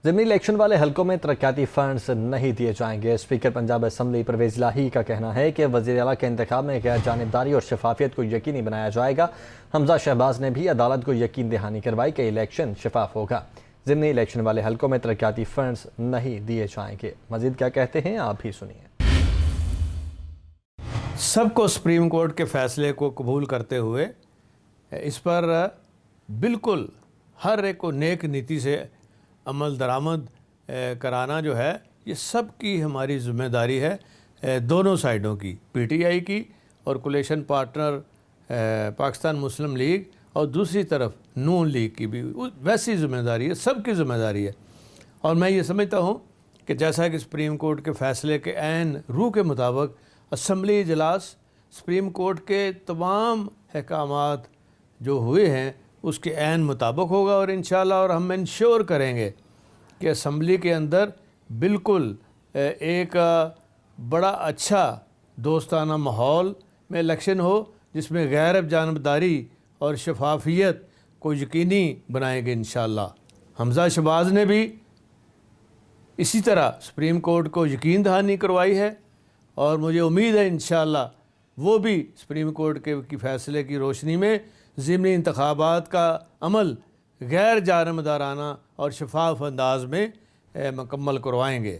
ضمنی الیکشن والے حلقوں میں ترقیاتی فنڈز نہیں دیے جائیں گے۔ اسپیکر پنجاب اسمبلی پرویز الہی کا کہنا ہے کہ وزیر اعلیٰ کے انتخاب میں غیر جانبداری اور شفافیت کو یقینی بنایا جائے گا۔ حمزہ شہباز نے بھی عدالت کو یقین دہانی کروائی کہ الیکشن شفاف ہوگا۔ ضمنی الیکشن والے حلقوں میں ترقیاتی فنڈز نہیں دیے جائیں گے۔ مزید کیا کہتے ہیں آپ بھی سنیے۔ سب کو سپریم کورٹ کے فیصلے کو قبول کرتے ہوئے اس پر بالکل ہر ایک کو نیک نیتی سے عمل درآمد کرانا جو ہے یہ سب کی ہماری ذمہ داری ہے، دونوں سائیڈوں کی، پی ٹی آئی کی اور کولیشن پارٹنر پاکستان مسلم لیگ اور دوسری طرف نون لیگ کی بھی ویسی ذمہ داری ہے، سب کی ذمہ داری ہے۔ اور میں یہ سمجھتا ہوں کہ جیسا کہ سپریم کورٹ کے فیصلے کے عین روح کے مطابق اسمبلی اجلاس سپریم کورٹ کے تمام احکامات جو ہوئے ہیں اس کے عین مطابق ہوگا، اور انشاءاللہ اور ہم انشور کریں گے کہ اسمبلی کے اندر بالکل ایک بڑا اچھا دوستانہ ماحول میں الیکشن ہو، جس میں غیر جانبداری اور شفافیت کو یقینی بنائیں گے انشاءاللہ۔ حمزہ شہباز نے بھی اسی طرح سپریم کورٹ کو یقین دہانی کروائی ہے، اور مجھے امید ہے انشاءاللہ وہ بھی سپریم کورٹ کے فیصلے کی روشنی میں ضمنی انتخابات کا عمل غیر جانبدارانہ اور شفاف انداز میں مکمل کروائیں گے۔